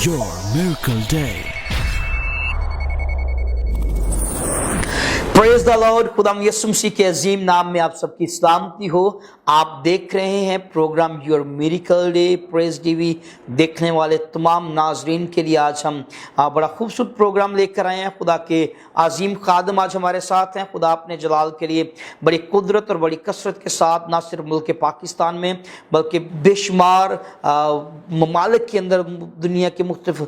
Your Miracle Day. Praise the Lord. खुदाम यीशु मसीह के अजीम नाम में आप सबकी सलामती हो। आप देख रहे हैं programme your miracle day. Praise TV देखने वाले तमाम नाजरीन के लिए आज हम बड़ा खूबसूरत प्रोग्राम लेकर आए हैं। खुदा के अजीम खादम आज हमारे साथ हैं। खुदा अपने जलाल के लिए बड़ी कुदरत और बड़ी कसरत के साथ न सिर्फ मुल्क पाकिस्तान में बल्कि बेशुमार ममालिक के अंदर, दुनिया के मुख्तलिफ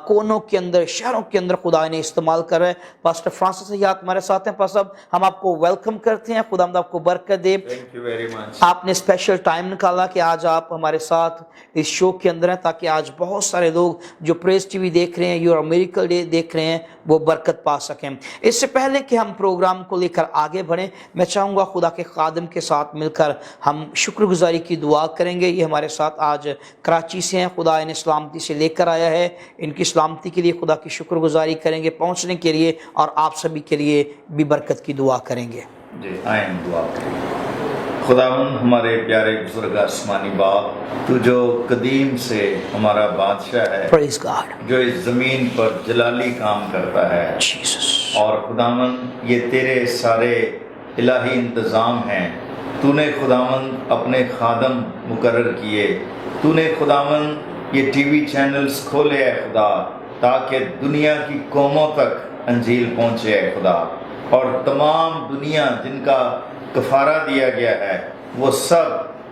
कोनों के अंदर, शहरों के अंदर खुदा इन्हें इस्तेमाल कर रहे हैं। पास्टर फ्रांसिस हयात हमारे साथ हैं। पास्टर साहब, हम आपको वेलकम करते हैं। खुदा आपको बरकत दे। Thank you very much. आपने स्पेशल टाइम निकाला कि आज आप हमारे साथ इस शो के अंदर हैं, ताकि आज बहुत सारे लोग जो प्रेज टीवी देख रहे हैं, योर मिरेकल डे देख रहे हैं, वो बरकत पा सकें। इससे पहले कि हम प्रोग्राम को लेकर आगे बढ़ें, मैं चाहूँगा खुदा के खादम के साथ मिलकर हम शुक्रगुजारी की दुआ करेंगे। ये हमारे साथ आज कराची से हैं। खुदा इन्हें सलामती से लेकर आया है। इनकी सलामती के लिए खुदा की शुक्रगुजारी करेंगे, पहुँचने के लिए, और आप सभी के लिए भी बरकत की दुआ करेंगे। जी आए दुआ करें। खुदावन हमारे प्यारे बुजुर्ग आसमानी बाप, तू जो कदीम से हमारा बादशाह है, प्रेज गॉड, जो इस जमीन पर जलाली काम करता है, जीसस, और खुदावन ये तेरे सारे इलाही इंतज़ाम हैं। तूने खुदावन अपने खादम मुकर्रर किए, तूने खुदावन ये टीवी चैनल्स खोले है खुदा, ताकि दुनिया की कौमों तक अंजील पहुँचे है खुदा, और तमाम दुनिया जिनका कफारा दिया गया है वो सब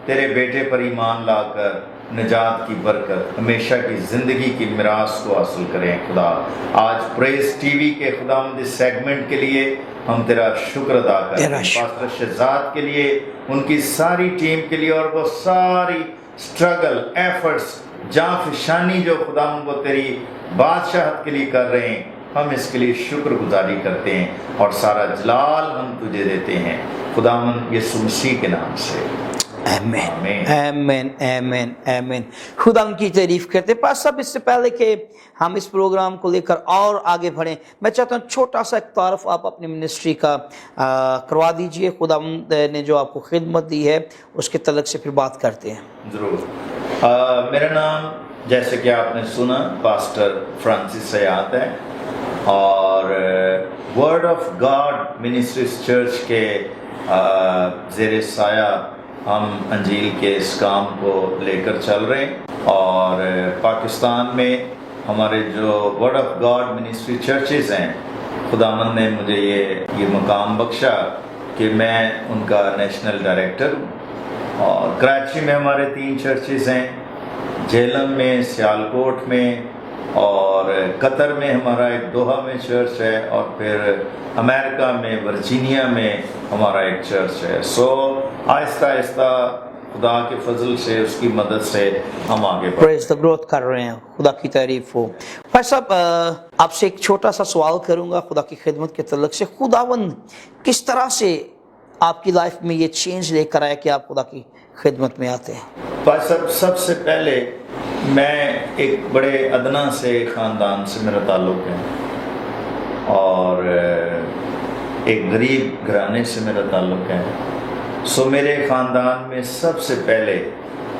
तेरे बेटे पर ईमान लाकर निजात की बरकत, हमेशा की ज़िंदगी की मिरास को हासिल करें खुदा। आज प्रेज टीवी के खुदावंद इस सेगमेंट के लिए हम तेरा शुक्र अदा करें, पास्टर शहजाद के लिए, उनकी सारी टीम के लिए, और वो सारी स्ट्रगल एफर्ट्स जांफशानी जो खुदावंद वो तेरी बादशाहत के लिए कर रहे हैं, हम इसके लिए शुक्रगुजारी करते हैं और सारा जलाल हम तुझे देते हैं खुदावन यीशु मसीह के नाम से। आमीन आमीन आमीन आमीन। खुदा उनकी तारीफ करते हैं। पास सब, इससे पहले कि हम इस प्रोग्राम को लेकर और आगे बढ़ें, मैं चाहता हूँ छोटा सा एक तारफ आप अपनी मिनिस्ट्री का करवा दीजिए। खुदा ने जो आपको खिदमत दी है उसके तलक से फिर बात करते हैं। ज़रूर। मेरा नाम, जैसे कि आपने सुना, पास्टर फ्रांसिस हयात है, और word of God ministries church के ज़ेरे साया हम अंजील के इस काम को लेकर चल रहे हैं। और पाकिस्तान में हमारे जो word of God ministry churches हैं, खुदावंद ने मुझे ये मुकाम बख्शा कि मैं उनका नेशनल डायरेक्टर हूँ। और कराची में हमारे 3 चर्चेज़ हैं, झेलम में, सियालकोट में, और कतर में हमारा एक दोहा में चर्च है, और फिर अमेरिका में वर्जीनिया में हमारा एक चर्च है। सो आहिस्ता आहिस्ता खुदा के फजल से, उसकी मदद से हम आगे प्रेज द ग्रोथ कर रहे हैं। खुदा की तारीफ हो। भाई साहब, आपसे एक छोटा सा सवाल करूंगा खुदा की खिदमत के तल्लुक से। खुदावंद किस तरह से आपकी लाइफ में ये चेंज लेकर आया कि आप खुदा की खिदमत में आते हैं? भाई साहब, सबसे पहले मैं एक बड़े अदना से ख़ानदान से मेरा ताल्लुक़ है, और एक गरीब घराने से मेरा ताल्लुक़ है। सो मेरे ख़ानदान में सबसे पहले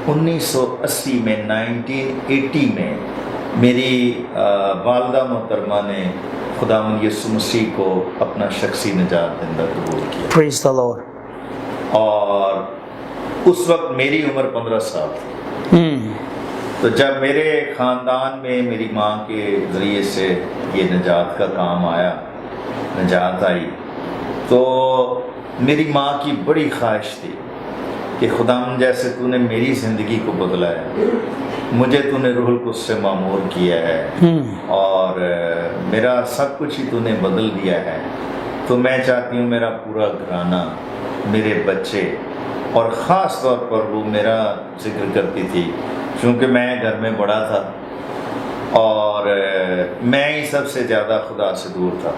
1980 में, 1980 में मेरी वालदा मोहतरमा ने खुदावंद यीशु मसीह को अपना शख्सी निजात देंदा कबूल किया। Praise the Lord. और उस वक्त मेरी उम्र 15 साल थी। तो जब मेरे ख़ानदान में मेरी माँ के ज़रिए से ये निजात का काम आया, निजात आई, तो मेरी माँ की बड़ी ख्वाहिश थी कि खुदावंद जैसे तूने मेरी ज़िंदगी को बदला है, मुझे तूने रूहुल कुद्स से मामूर किया है, और मेरा सब कुछ ही तूने बदल दिया है। तो मैं चाहती हूँ मेरा पूरा घराना, मेरे बच्चे, और ख़ास तौर पर वो मेरा जिक्र करती थी क्योंकि मैं घर में बड़ा था और मैं ही सबसे ज़्यादा खुदा से दूर था।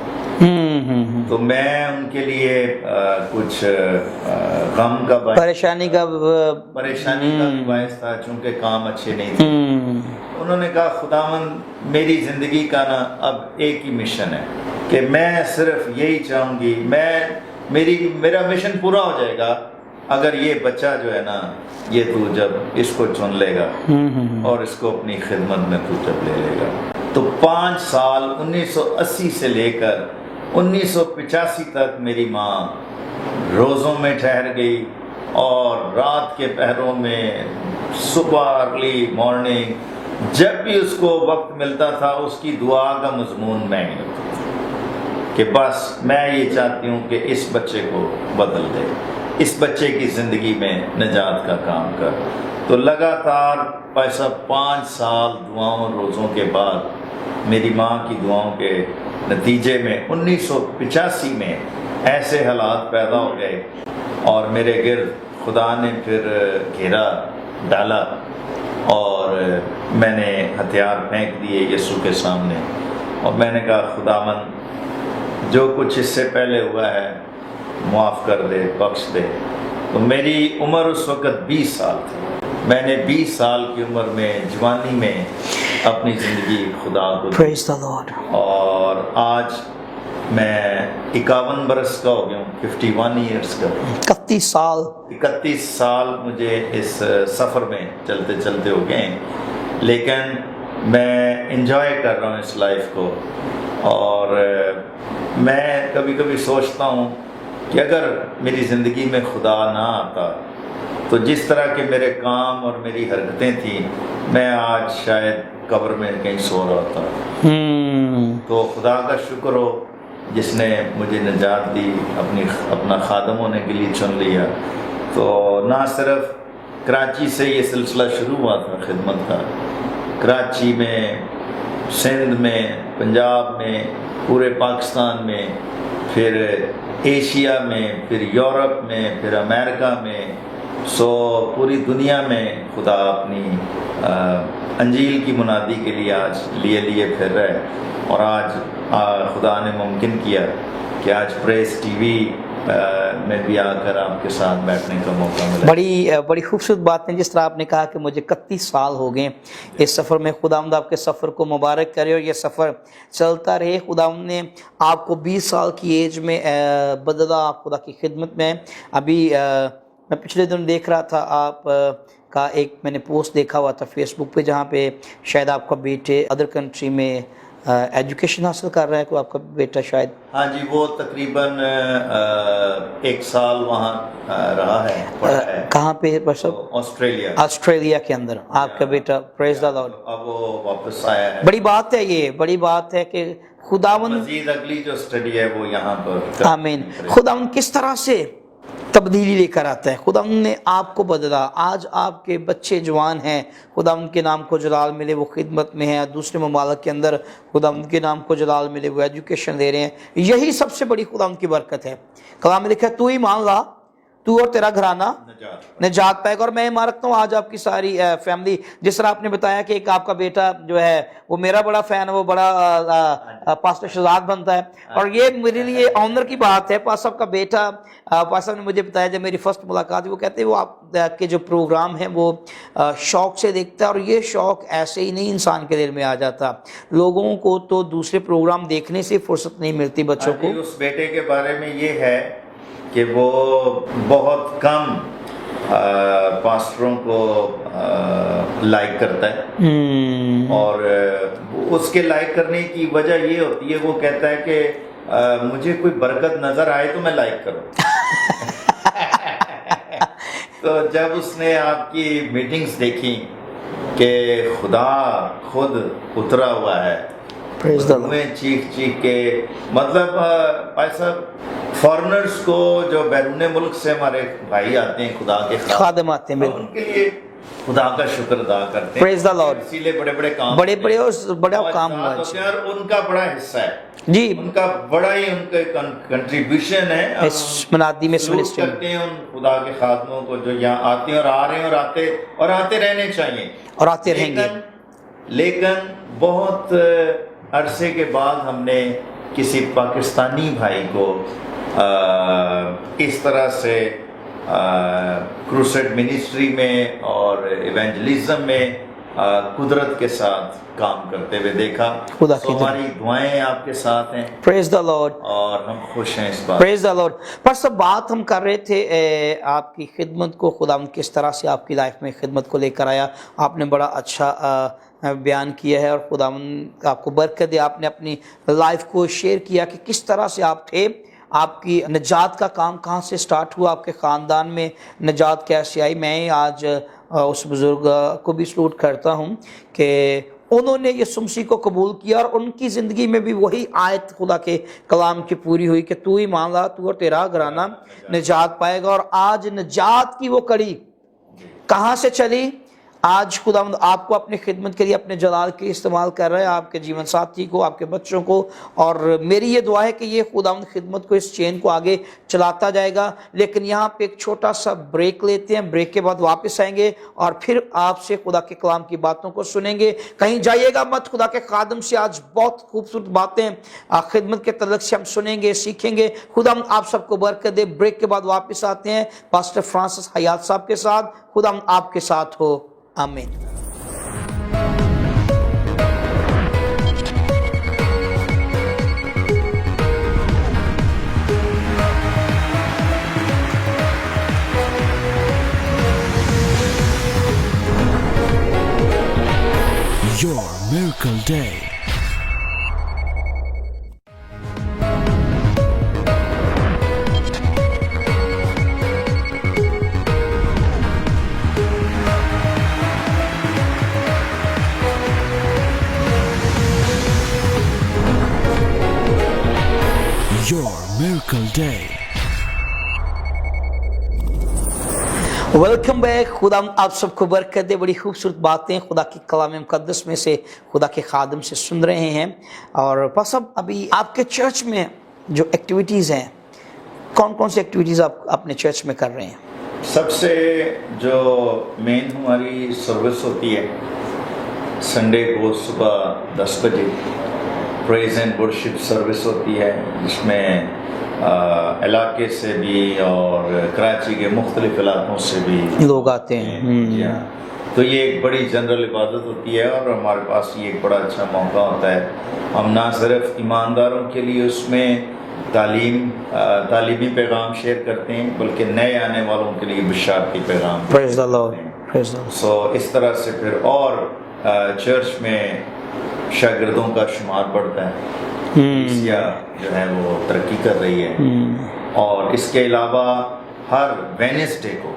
तो मैं उनके लिए कुछ गम का, परेशानी का भी बायस था, चूँकि काम अच्छे नहीं थे। उन्होंने कहा खुदावंद मेरी ज़िंदगी का ना अब एक ही मिशन है कि मैं सिर्फ यही चाहूँगी, मेरा मिशन पूरा हो जाएगा اگر یہ بچہ جو ہے نا یہ تو جب اس کو چن لے گا اور اس کو اپنی خدمت میں تو جب لے لے گا، تو 5 سال 1980 سے لے کر 1985 تک میری ماں روزوں میں ٹھہر گئی، اور رات کے پہروں میں، صبح ارلی مارننگ، جب بھی اس کو وقت ملتا تھا اس کی دعا کا مضمون میں ہی ہوتا تھا کہ بس میں یہ چاہتی ہوں کہ اس بچے کو بدل دے، اس بچے کی زندگی میں نجات کا کام کر۔ تو لگاتار 5 سال دعاؤں روزوں کے بعد میری ماں کی دعاؤں کے نتیجے میں 1985 میں ایسے حالات پیدا ہو گئے اور میرے گرد خدا نے پھر گھیرا ڈالا، اور میں نے ہتھیار پھینک دیے یسوع کے سامنے، اور میں نے کہا خداوند جو کچھ اس سے پہلے ہوا ہے معاف کر دے، بخش دے۔ تو میری عمر اس وقت 20 سال تھی، میں نے 20 سال کی عمر میں جوانی میں اپنی زندگی خدا کو دی، Praise the Lord. اور آج میں 51 برس کا ہو گیا ہوں، 51 ایئرس کا۔ 31 سال مجھے اس سفر میں چلتے چلتے ہو گئے ہیں، لیکن میں انجوائے کر رہا ہوں اس لائف کو، اور میں کبھی کبھی سوچتا ہوں کہ اگر میری زندگی میں خدا نہ آتا تو جس طرح کے میرے کام اور میری حرکتیں تھیں، میں آج شاید قبر میں کہیں سو رہا ہوتا۔ تو خدا کا شکر ہو جس نے مجھے نجات دی، اپنا خادم ہونے کے لیے چن لیا۔ تو نہ صرف کراچی سے یہ سلسلہ شروع ہوا تھا خدمت کا، کراچی میں، سندھ میں، پنجاب میں، پورے پاکستان میں، پھر ایشیا میں، پھر یورپ میں، پھر امریکہ میں، پوری دنیا میں خدا اپنی انجیل کی منادی کے لیے آج لیے پھر رہے، اور آج خدا نے ممکن کیا کہ آج پریس ٹی وی میں بھی آ کر آپ کے ساتھ بیٹھنے کا موقع ملا۔ بڑی خوبصورت بات ہے جس طرح آپ نے کہا کہ مجھے 31 سال ہو گئے اس سفر میں۔ خداوند آپ کے سفر کو مبارک کرے اور یہ سفر چلتا رہے۔ خداوند نے آپ کو 20 سال کی ایج میں بدلا، آپ خدا کی خدمت میں۔ ابھی میں پچھلے دن دیکھ رہا تھا آپ کا ایک میں نے پوسٹ دیکھا ہوا تھا فیس بک پہ، جہاں پہ شاید آپ کا بیٹے ادر کنٹری میں ایجوکیشن حاصل کر رہا ہے، کوئی آپ کا بیٹا شاید؟ ہاں جی، وہ تقریباً 1 سال وہاں رہا ہے، پڑھا ہے۔ کہاں پہ؟ آسٹریلیا کے اندر آپ کا بیٹا۔ پریز دی لارڈ۔ اب وہ واپس آیا ہے۔ بڑی بات ہے، یہ بڑی بات ہے کہ خداوند مزید اگلی جو اسٹڈی ہے وہ یہاں پر۔ آمین۔ خداوند کس طرح سے تبدیلی لے کر آتا ہے۔ خداوند نے آپ کو بدلا، آج آپ کے بچے جوان ہیں، خداوند کے نام کو جلال ملے، وہ خدمت میں ہیں، دوسرے ممالک کے اندر خداوند کے نام کو جلال ملے، وہ ایجوکیشن دے رہے ہیں۔ یہی سب سے بڑی خداوند کی برکت ہے۔ کلام میں لکھا ہے تو ہی مان لا تو اور تیرا گھرانہ نجات پائے گا۔ اور میں ایمان رکھتا ہوں آج آپ کی ساری فیملی، جس طرح آپ نے بتایا کہ ایک آپ کا بیٹا جو ہے وہ میرا بڑا فین ہے، وہ بڑا پاسٹر شہزاد بنتا ہے، اور یہ میرے لیے آنر کی بات ہے۔ پاس صاحب کا بیٹا، پاس صاحب نے مجھے بتایا جب میری فرسٹ ملاقات ہوئی، وہ کہتے ہیں وہ آپ کے جو پروگرام ہیں وہ شوق سے دیکھتا ہے، اور یہ شوق ایسے ہی نہیں انسان کے دل میں آ جاتا۔ لوگوں کو تو دوسرے پروگرام دیکھنے سے فرصت نہیں ملتی بچوں کو۔ اس بیٹے کے بارے میں یہ ہے کہ وہ بہت کم پاسٹروں کو لائک کرتا ہے، اور اس کے لائک کرنے کی وجہ یہ ہوتی ہے، وہ کہتا ہے کہ مجھے کوئی برکت نظر آئے تو میں لائک کروں۔ تو جب اس نے آپ کی میٹنگز دیکھی کہ خدا خود اترا ہوا ہے، چیخ کے، مطلب بھائی صاحب فارنرز کو جو بیرون ملک سے ہمارے بھائی آتے ہیں، خدا کے خادم آتے ہیں، ان کے لیے خدا کا شکر ادا کرتے ہیں، اسی لیے بڑے کام، بڑا کام ہوا ہے، اور ان کا بڑا حصہ ہے جی، ان کا بڑا ہی ان کا کنٹریبیوشن ہے اس منادی میں۔ کرتے ہیں ان خدا کے خادموں کو جو یہاں آتے ہیں اور آ رہے ہیں اور آتے رہنے چاہیے اور آتے رہیں گے۔ لیکن بہت عرصے کے بعد ہم نے کسی پاکستانی بھائی کو اس طرح سے کروسیڈ منسٹری میں اور ایونجلزم میں कुदरत के साथ काम करते हुए देखा। खुदा तो की हमारी दुआएं आपके साथ हैं प्रेज द लॉर्ड, और हम खुश हैं इस बात। Praise the Lord. पर सब बात हम कर रहे थे आपकी खिदमत को, खुदा किस तरह से आपकी लाइफ में खिदमत को लेकर आया। आपने बड़ा अच्छा बयान किया है और खुदा आपको बरकत दे। आपने अपनी लाइफ को शेयर किया कि किस तरह से आप थे, आपकी निजात का काम कहाँ से स्टार्ट हुआ, आपके ख़ानदान में निजात कैसे आई। मैं आज उस बुज़ुर्ग को भी सलूट करता हूँ कि उन्होंने यीशु मसीह को कबूल किया और उनकी ज़िंदगी में भी वही आयत खुदा के कलाम की पूरी हुई कि तू ही मान ला, तू और तेरा घराना निजात पाएगा। और आज निजात की वो कड़ी कहाँ से चली। आज खुदा आपको अपनी खिदमत के लिए अपने जलाल के इस्तेमाल कर रहे हैं, आपके जीवन साथी को, आपके बच्चों को। और मेरी ये दुआ है कि ये खुदा खिदमत को, इस चेन को आगे चलाता जाएगा। लेकिन यहाँ पे एक छोटा सा ब्रेक लेते हैं, ब्रेक के बाद वापस आएंगे और फिर आपसे खुदा के कलाम की बातों को सुनेंगे। कहीं जाइएगा मत, खुदा के खादम से आज बहुत खूबसूरत बातें खिदमत के तल्लुक से हम सुनेंगे, सीखेंगे। खुदा आप सबको बरकत दे। ब्रेक के बाद वापस आते हैं पास्टर फ्रांसिस हयात साहब के साथ। खुदा आपके साथ हो, आमीन। Your Miracle Day. Your Miracle Day. Welcome back. खुदा आप सबको बरकत दे। बड़ी खूबसूरत बातें खुदा की कलाम मुकद्दस में से खुदा के खादम से सुन रहे हैं। और बस अब अभी आपके चर्च में जो एक्टिविटीज़ हैं, कौन कौन सी एक्टिविटीज़ आप अपने चर्च में कर रहे हैं? सबसे जो मेन हमारी सर्विस होती है संडे को सुबह 10 बजे प्रेज एंड वर्शिप सर्विस होती है, जिसमें इलाके से भी और कराची के मुख्तलिफ इलाकों से भी लोग आते हैं। जी हाँ। तो ये एक बड़ी जनरल इबादत होती है और हमारे पास ये एक बड़ा अच्छा मौका होता है। हम ना सिर्फ ईमानदारों के लिए उसमें तालीमी पैगाम शेयर करते हैं, बल्कि नए आने वालों के लिए बशारती पैगाम। Praise the Lord, praise the Lord. So इस तरह से फिर और चर्च में शागिर्दों का शुमार बढ़ता है। कलीसिया जो है वो तरक्की कर रही है। और इसके अलावा हर वेडनेसडे को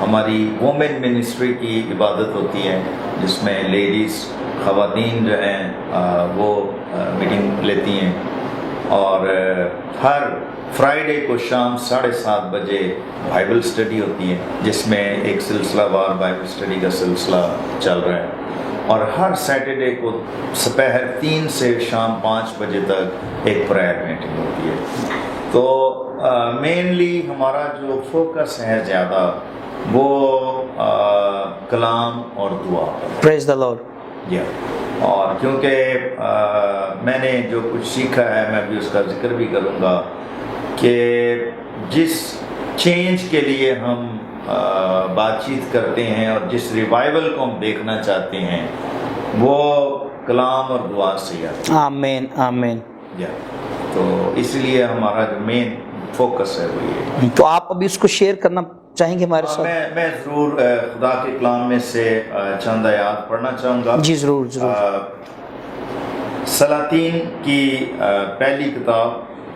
हमारी वुमेन मिनिस्ट्री की इबादत होती है, जिसमें लेडीज़ ख़वातीन जो हैं वो मीटिंग लेती हैं। और हर फ्राइडे को शाम 7:30 बजे बाइबल स्टडी होती है, जिसमें एक सिलसिलावार बाइबल स्टडी का सिलसिला चल रहा है। और हर सैटरडे को दोपहर 3 से शाम 5 बजे तक एक प्रेयर मीटिंग होती है। तो मेनली हमारा जो फोकस है ज़्यादा वो कलाम और दुआ। Praise the Lord. या और क्योंकि मैंने जो कुछ सीखा है मैं भी उसका जिक्र भी करूँगा कि जिस चेंज के लिए हम बातचीत करते हैं और जिस रिवाइवल को हम देखना चाहते हैं वो कलाम और दुआ से आता है। आमीन, आमीन। या तो इसलिए हमारा जो मेन फोकस है वो ये। तो आप अभी उसको शेयर करना चाहेंगे हमारे साथ? मैं ज़रूर खुदा के कलाम में से चंद आयात पढ़ना चाहूँगा। जी ज़रूर ज़रूर। सलातीन की पहली किताब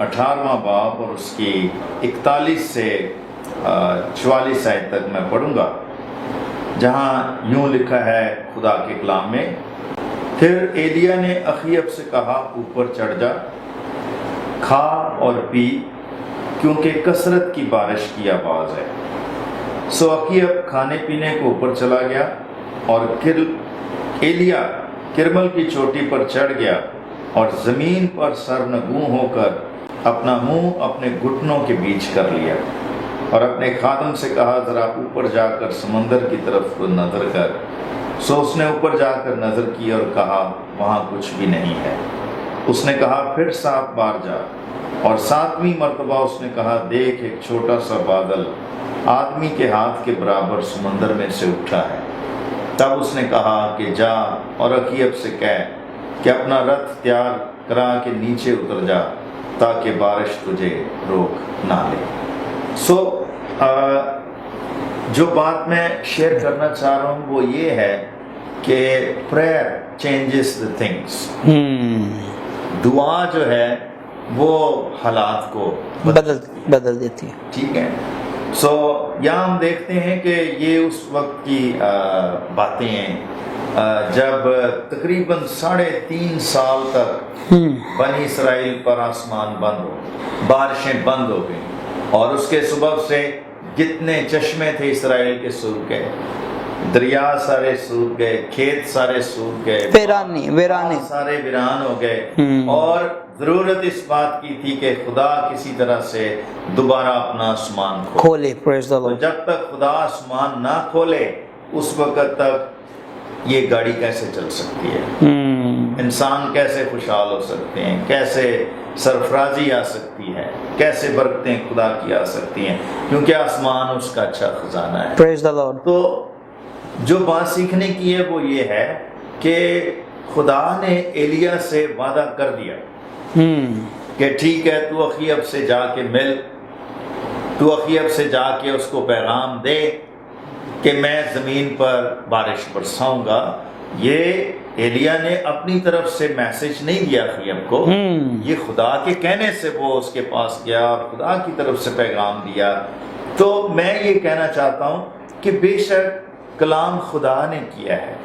18वां बाब और उसकी 41 से 44 आयत तक मैं पढ़ूंगा, जहाँ यूं लिखा है खुदा के कलाम में। फिर एलिया ने अखीयब से कहा, ऊपर चढ़ जा, खा और पी, क्योंकि कसरत की बारिश की आवाज़ है। सो अखीयब खाने पीने को ऊपर चला गया और एलिया किरमल की चोटी पर चढ़ गया और ज़मीन पर सरनगू होकर अपना मुंह अपने घुटनों के बीच कर लिया और अपने खादम से कहा, ज़रा ऊपर जाकर समंदर की तरफ नज़र कर। सो उसने ऊपर जाकर नज़र की और कहा, वहाँ कुछ भी नहीं है। उसने कहा, फिर 7 बार जा, और 7वीं मरतबा उसने कहा, देख एक छोटा सा बादल आदमी के हाथ के बराबर समंदर में से उठा है तब उसने कहा कि जा और अकीब से कह कि अपना रथ तैयार करा के नीचे उतर जा ताकि बारिश तुझे रोक ना ले। सो जो बात मैं शेयर करना चाह रहा हूँ वो ये है कि प्रेयर चेंजेस द थिंग्स। दुआ जो है वो हालात को बदल देती है। ठीक है। सो यहाँ हम देखते हैं कि ये उस वक्त की बातें हैं जब तकरीबन 3.5 साल तक बनी इसराइल पर आसमान बंद हो, बारिशें बंद हो गई और उसके सबब से जितने चश्मे थे इसराइल के सूख गए, दरिया सारे सूख गए, खेत सारे सूख गए, वीरानी सारे वीरान हो गए। और जरूरत इस बात की थी कि खुदा किसी तरह से दोबारा अपना आसमान खोले। तो जब तक खुदा आसमान ना खोले उस वक्त तक ये गाड़ी कैसे चल सकती है, इंसान कैसे खुशहाल हो सकते हैं, कैसे सरफराजी आ सकती है, कैसे बरकतें खुदा की आ सकती हैं, क्योंकि आसमान उसका अच्छा खजाना है। Praise the Lord. तो जो बात सीखने की है वो ये है कि खुदा ने एलिया से वादा कर दिया कि ठीक है तू अखीब से जाके मिल, तू अखीब से जाके उसको पैगाम दे कि मैं ज़मीन पर बारिश बरसाऊंगा। ये एलिया ने अपनी तरफ से मैसेज नहीं दिया अखीब को, ये खुदा के कहने से वो उसके पास गया और खुदा की तरफ से पैगाम दिया। तो मैं ये कहना चाहता हूँ कि बेशक कलाम खुदा ने किया है,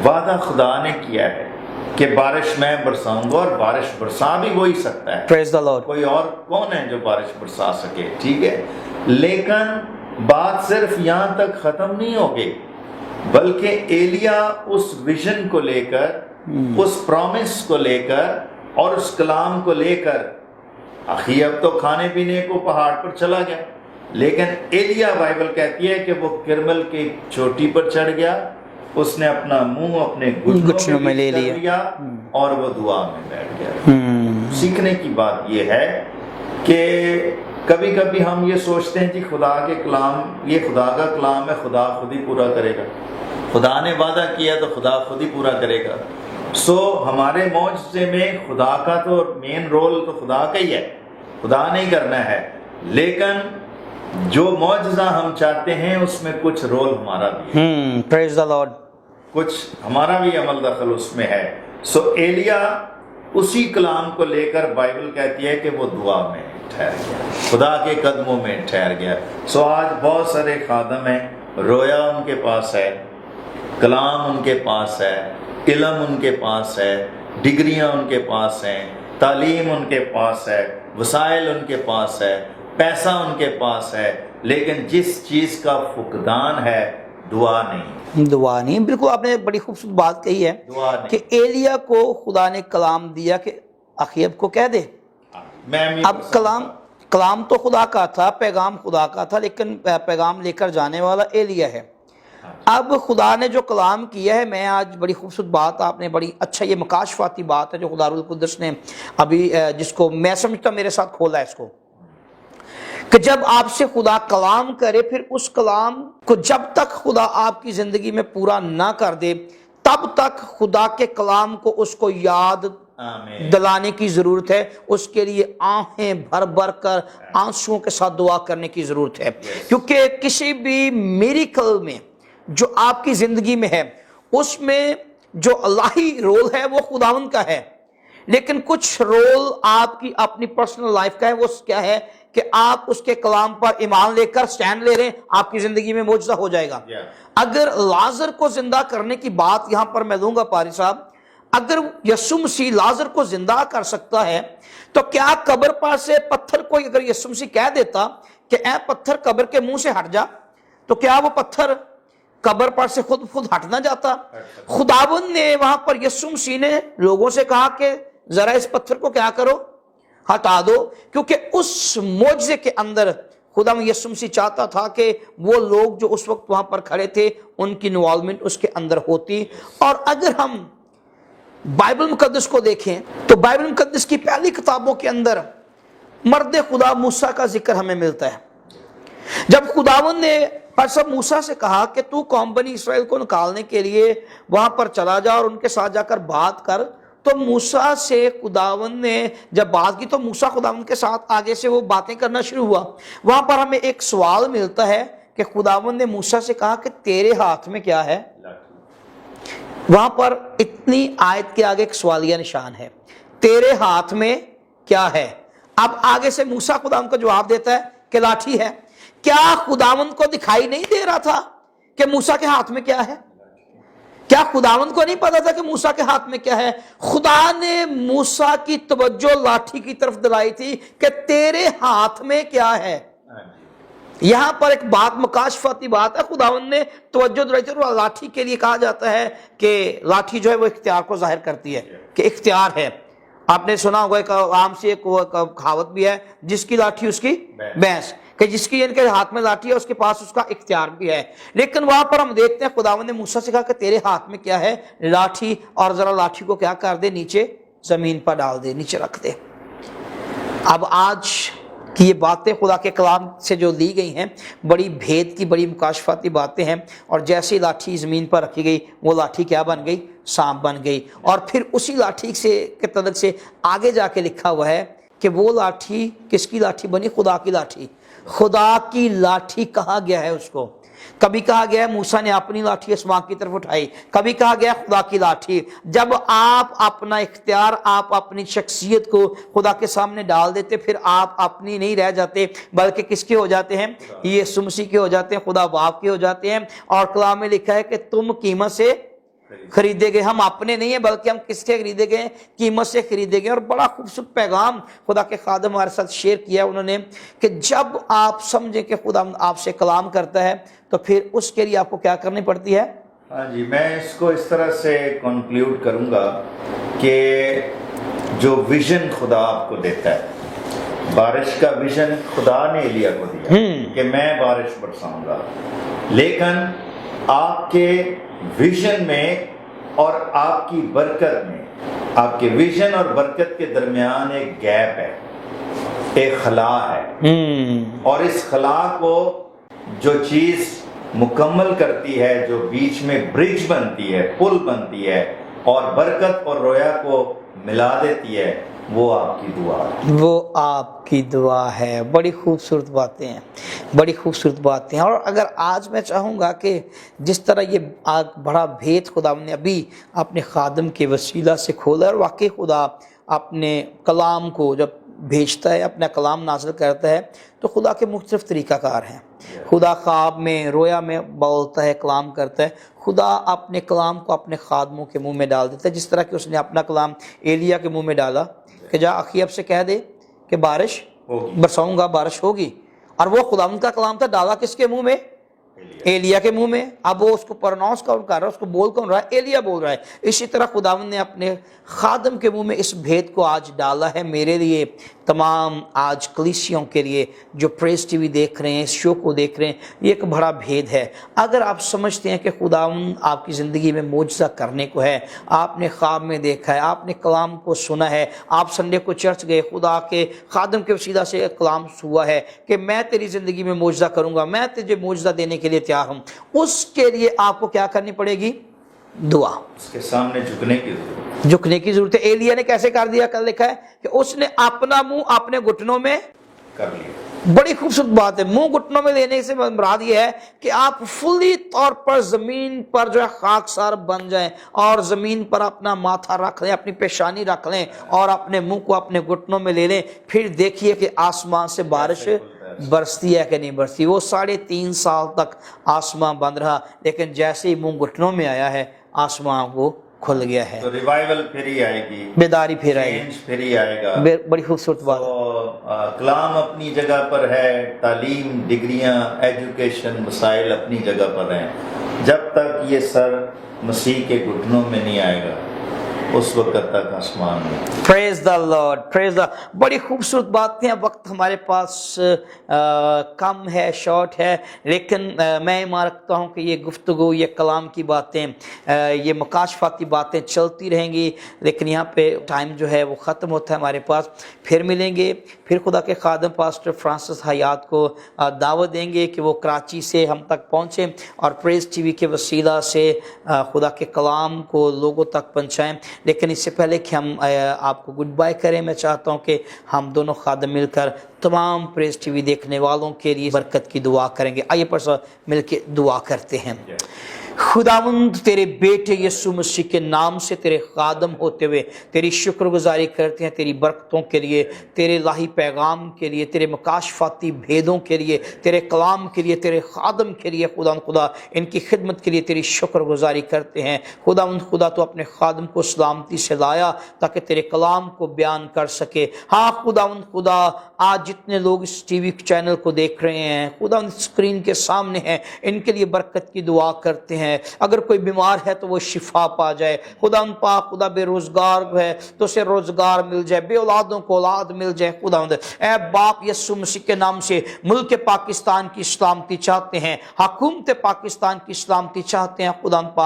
वादा खुदा ने किया है कि बारिश मैं बरसाऊंगा और बारिश बरसा भी वही सकता है। Praise the Lord. कोई और कौन है जो बारिश बरसा सके, ठीक है। लेकिन बात सिर्फ यहाँ तक खत्म नहीं हो गई, बल्कि एलिया उस विजन को लेकर, उस प्रॉमिस को लेकर और उस कलाम को लेकर अखीब तो खाने पीने को पहाड़ पर चला गया, लेकिन एलिया बाइबल कहती है कि वो किरमल की चोटी पर चढ़ गया, उसने अपना मुंह अपने घुटनों में ले लिया और वो दुआ में बैठ गया। सीखने की बात ये है कि कभी कभी हम ये सोचते हैं कि खुदा के कलाम, ये खुदा का कलाम है, खुदा खुद ही पूरा करेगा, खुदा ने वादा किया तो खुदा खुद ही पूरा करेगा। सो हमारे मौजज़े में खुदा का तो मेन रोल तो खुदा का ही है, खुदा नहीं करना है, लेकिन जो मौजज़ा हम चाहते हैं उसमें कुछ रोल हमारा भी है। Praise the Lord. कुछ हमारा भी अमल दखल उसमें है। सो एलिया उसी कलाम को लेकर बाइबल कहती है कि वो दुआ में ठहर गया, खुदा के कदमों में ठहर गया। सो आज बहुत सारे खादम हैं, रोया उनके पास है, कलाम उनके पास है, इल्म उनके पास है, डिग्रियां उनके पास हैं, तालीम उनके पास है, वसाइल उनके पास है, पैसा उनके पास है, लेकिन जिस चीज़ का फुकदान है दुआ नहीं। बिल्कुल आपने बड़ी खूबसूरत बात कही है कि एलिया को खुदा ने कलाम दिया कि अखीब को कह दे। अब कलाम तो खुदा का था, पैगाम खुदा का था, लेकिन पैगाम लेकर जाने वाला एलिया है। अब खुदा ने जो कलाम किया है, मैं आज बड़ी खूबसूरत बात आपने बड़ी अच्छा, ये मकाशफाती बात है जो खुदारुल कुद्दस ने अभी जिसको मैं समझता मेरे साथ खोला है इसको, कि जब आपसे खुदा कलाम करे फिर उस कलाम को जब तक खुदा आपकी जिंदगी में पूरा ना कर दे तब तक खुदा के कलाम को उसको याद दिलाने की जरूरत है, उसके लिए आंखें भर भर कर आंसुओं के साथ दुआ करने की जरूरत है। क्योंकि किसी भी मिरेकल में जो आपकी जिंदगी में है उसमें जो अल्लाही रोल है वो खुदावंद का है, लेकिन कुछ रोल आपकी अपनी पर्सनल लाइफ का है। वो क्या है कि आप उसके कलाम पर ईमान लेकर स्टैंड ले रहे हैं, आपकी जिंदगी में मौजज़ा हो जाएगा। अगर लाजर को जिंदा करने की बात यहां पर मैं दूंगा पारी साहब, अगर यीशु मसीह लाजर को जिंदा कर सकता है तो क्या कब्र पर से पत्थर को अगर यीशु मसीह कह देता कि ऐ पत्थर कब्र के मुंह से हट जा, तो क्या वो पत्थर कब्र पर से खुद हट ना जाता? खुदावंद ने वहां पर यीशु मसीह ने लोगों से कहा कि जरा इस पत्थर को क्या करो, हटा दो, क्योंकि उस मौजज़े के अंदर खुदा यीशु मसीह चाहता था कि वो लोग जो उस वक्त वहां पर खड़े थे उनकी इन्वॉल्वमेंट उसके अंदर होती। और अगर हम बाइबल मुकद्दस को देखें तो बाइबल मुकद्दस की पहली किताबों के अंदर मर्द खुदा मूसा का जिक्र हमें मिलता है। जब खुदावंद ने پر سب موسیٰ سے کہا کہ تو قوم بنی اسرائیل کو نکالنے کے لیے وہاں پر چلا جا اور ان کے ساتھ جا کر بات کر. تو موسیٰ سے خداوند نے جب بات کی تو موسیٰ خداوند کے ساتھ آگے سے وہ باتیں کرنا شروع ہوا. وہاں پر ہمیں ایک سوال ملتا ہے کہ خداوند نے موسیٰ سے کہا کہ تیرے ہاتھ میں کیا ہے. وہاں پر اتنی آیت کے آگے ایک سوالیہ نشان ہے, تیرے ہاتھ میں کیا ہے. اب آگے سے موسیٰ خداوند کو جواب دیتا ہے کہ لاٹھی ہے. کیا خداوند کو دکھائی نہیں دے رہا تھا کہ موسیٰ کے ہاتھ میں کیا ہے؟ کیا خداوند کو نہیں پتا تھا کہ موسیٰ کے ہاتھ میں کیا ہے؟ خدا نے موسیٰ کی توجہ لاٹھی کی طرف دلائی تھی کہ تیرے ہاتھ میں کیا ہے. یہاں پر ایک بات مکاشفاتی بات ہے, خداوند نے توجہ دلائی تھی. اور لاٹھی کے لیے کہا جاتا ہے کہ لاٹھی جو ہے وہ اختیار کو ظاہر کرتی ہے کہ اختیار ہے. آپ نے سنا ہوگا ایک عام سی ایک کہاوت بھی ہے, جس کی لاٹھی اس کی بھینس, کہ جس کی ان کے ہاتھ میں لاٹھی ہے اس کے پاس اس کا اختیار بھی ہے. لیکن وہاں پر ہم دیکھتے ہیں خداوند نے موسیٰ سے کہا کہ تیرے ہاتھ میں کیا ہے, لاٹھی, اور ذرا لاٹھی کو کیا کر دے, نیچے زمین پر ڈال دے, نیچے رکھ دے. اب آج کی یہ باتیں خدا کے کلام سے جو لی گئی ہیں بڑی بھید کی, بڑی مکاشفاتی باتیں ہیں. اور جیسی لاٹھی زمین پر رکھی گئی وہ لاٹھی کیا بن گئی, سانپ بن گئی. اور پھر اسی لاٹھی سے کے تعلق سے آگے جا کے لکھا ہوا ہے کہ وہ لاٹھی کس کی لاٹھی بنی, خدا کی لاٹھی. خدا کی لاٹھی کہا گیا ہے اس کو. کبھی کہا گیا ہے موسیٰ نے اپنی لاٹھی آسمان کی طرف اٹھائی, کبھی کہا گیا خدا کی لاٹھی. جب آپ اپنا اختیار, آپ اپنی شخصیت کو خدا کے سامنے ڈال دیتے, پھر آپ اپنی نہیں رہ جاتے بلکہ کس کے ہو جاتے ہیں, یسوع مسیح کے ہو جاتے ہیں, خدا باپ کے ہو جاتے ہیں. اور کلام میں لکھا ہے کہ تم قیمت سے خریدے گئے. ہم اپنے نہیں ہیں بلکہ ہم کس سے خریدے گئے, قیمت سے خریدے گئے. اور بڑا خوبصورت پیغام خدا کے خادم ہمارے ساتھ شیئر کیا انہوں نے کہ جب آپ سمجھیں کہ خدا آپ سے کلام کرتا ہے تو پھر اس کے لیے آپ کو کیا کرنی پڑتی ہے. ہاں جی, میں اس کو اس طرح سے کنکلیوڈ کروں گا کہ جو ویژن خدا آپ کو دیتا ہے, بارش کا ویژن خدا نے ایلیا کو دیا کہ میں بارش برساؤں گا, لیکن آپ کے ویژن میں اور آپ کی برکت میں, آپ کے ویژن اور برکت کے درمیان ایک گیپ ہے, ایک خلا ہے. اور اس خلا کو جو چیز مکمل کرتی ہے, جو بیچ میں برج بنتی ہے, پل بنتی ہے اور برکت اور رویا کو ملا دیتی ہے, وہ آپ کی دعا ہے. وہ آپ کی دعا ہے. بڑی خوبصورت باتیں ہیں, بڑی خوبصورت باتیں ہیں. اور اگر آج میں چاہوں گا کہ جس طرح یہ بڑا بھید خدا نے ابھی اپنے خادم کے وسیلہ سے کھولا, اور واقعی خدا اپنے کلام کو جب بھیجتا ہے, اپنا کلام نازل کرتا ہے, تو خدا کے مختلف طریقہ کار ہیں. خدا خواب میں, رویا میں بولتا ہے, کلام کرتا ہے. خدا اپنے کلام کو اپنے خادموں کے منہ میں ڈال دیتا ہے, جس طرح کہ اس نے اپنا کلام ایلیا کے منہ میں ڈالا کہ جا اخیب سے کہہ دے کہ بارش برساؤں گا, بارش ہوگی. اور وہ خداوند کا کلام تھا, ڈالا کس کے منہ میں, ایلیا کے منہ میں. اب وہ اس کو پروناؤنس کون کر رہا ہے, اس کو بول کون رہا ہے, ایلیا بول رہا ہے. اسی طرح خداوند نے اپنے خادم کے منہ میں اس بھید کو آج ڈالا ہے. میرے لیے, تمام آج کلیسیوں کے لیے جو پریس ٹی وی دیکھ رہے ہیں, اس شو کو دیکھ رہے ہیں, یہ ایک بڑا بھید ہے. اگر آپ سمجھتے ہیں کہ خداوند آپ کی زندگی میں معجزہ کرنے کو ہے, آپ نے خواب میں دیکھا ہے, آپ نے کلام کو سنا ہے, آپ سنڈے کو چرچ گئے, خدا کے خادم کے وسیلہ سے کلام ہوا ہے کہ میں تیری زندگی میں معجزہ کروں گا, میں تجھے معجزہ دینے کے لیے تیار ہوں, اس کے لیے آپ کو کیا کرنی پڑے گی, دعا, اس کے سامنے جھکنے کی ضرورت, جھکنے کی ضرورت ہے. ایلیا نے کیسے کر دیا, کل لکھا ہے کہ اس نے اپنا منہ اپنے گھٹنوں میں کر لیا. بڑی خوبصورت بات ہے. منہ گھٹنوں میں لینے سے مراد یہ ہے کہ آپ فلی طور پر زمین پر جو ہے خاکسار بن جائیں, اور زمین پر اپنا ماتھا رکھ لیں, اپنی پیشانی رکھ لیں, اور اپنے منہ کو اپنے گھٹنوں میں لے لیں. پھر دیکھیے کہ آسمان سے بارش برستی ہے کہ نہیں برستی. وہ 3.5 سال تک آسمان بند رہا, لیکن جیسے ہی منہ گھٹنوں میں آیا ہے, آسمان وہ کھل گیا ہے. تو ریوائیول پھر ہی آئے گی, بیداری پھر آئے چینج پھر ہی آئے گا. بڑی خوبصورت بات. کلام اپنی جگہ پر ہے, تعلیم, ڈگریاں, ایجوکیشن, مسائل اپنی جگہ پر ہیں. جب تک یہ سر مسیح کے گھٹنوں میں نہیں آئے گا, उस वक्त तक आसमान में। Praise the Lord, praise the. बड़ी खूबसूरत बातें हैं। वक्त हमारे पास कम है, शॉर्ट है, लेकिन मैं ईमान रखता हूँ कि ये गुफ्तगू, ये कलाम की बातें, ये मुकाशफाती बातें चलती रहेंगी, लेकिन यहाँ पे टाइम जो है वो ख़त्म होता है हमारे पास। फिर मिलेंगे, फिर खुदा के खादम पास्टर फ्रांसिस हयात को दावत देंगे कि वो कराची से हम तक पहुँचें और प्रेस टीवी के वसीला से खुदा के कलाम को लोगों तक पहुँचाएँ। लेकिन इससे पहले कि हम आपको गुड बाय करें, मैं चाहता हूँ कि हम दोनों खादम मिलकर तमाम प्रेस टीवी देखने वालों के लिए बरकत की दुआ करेंगे। आइए पर मिलके दुआ करते हैं। खुदावंद तेरे बेटे यीशु मसीह के नाम से तेरे खादम होते हुए तेरी शुक्रगुजारी करते हैं, तेरी बरकतों के लिए, तेरे लाही पैगाम के लिए, तेरे मुकाशफाती भेदों के लिए, तेरे कलाम के लिए, तेरे खादम के लिए खुदा इनकी खिदमत के लिए तेरी शुक्रगुजारी करते हैं। खुदा तो अपने खादम को सलामती से लाया ताकि तेरे कलाम को बयान कर सके। हाँ खुदा आज जितने लोग इस टीवी चैनल को देख रहे हैं, खुदा स्क्रीन के सामने हैं, इनके लिए बरकत की दुआ करते हैं। अगर कोई बीमार है तो वो शिफा पा जाए। खुदा बेरोजगार है तो उसे रोजगार मिल जाए, बे औलादों को औलाद मिल जाए। ऐ बाप यीशु मसीह के नाम से मुल्क पाकिस्तान की सलामती चाहते हैं, हुकूमत पाकिस्तान की सलामती चाहते हैं।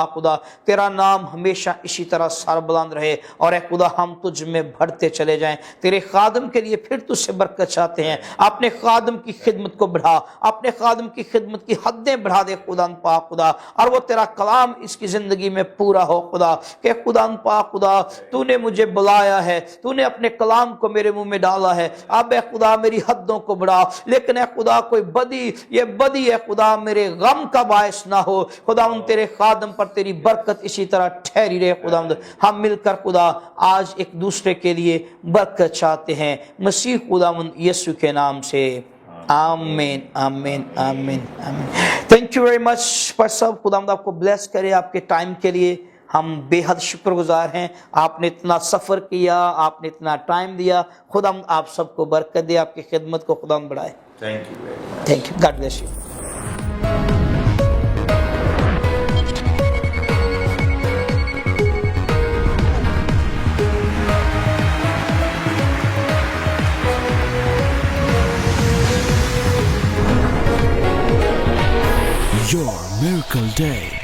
खुदा तेरा नाम हमेशा इसी तरह सरबुलंद रहे और ऐ खुदा हम तुझ में बढ़ते चले जाएं। तेरे खादम के लिए फिर तुझसे बरकत चाहते हैं। अपने खादम की खिदमत को बढ़ा, अपने खादम की खिदमत की हदें बढ़ा दे खुदा, और वो तेरा कलाम इसकी जिंदगी में पूरा हो खुदा। कि खुदा तूने मुझे बुलाया है, तूने अपने कलाम को मेरे मुंह में डाला है। अब है खुदा मेरी हदों को बढ़ा, लेकिन है खुदा कोई बदी है खुदा मेरे गम का बायस ना हो। खुदा उन तेरे खादम पर तेरी बरकत इसी तरह ठहरी रहे। खुदा हम मिलकर खुदा आज एक दूसरे के लिए बरकत चाहते हैं, मसीह खुदा यीशु के नाम से, आमीन आमीन आमीन आमीन। थैंक यू वेरी मच पर सब। खुदा आपको ब्लेस करे आपके टाइम के लिए। हम बेहद शुक्रगुजार हैं, आपने इतना सफ़र किया, आपने इतना टाइम दिया। खुदा आप सबको बरकत दे, आपकी खिदमत को खुदा बढ़ाए। Thank you, God bless you. Your Miracle Day.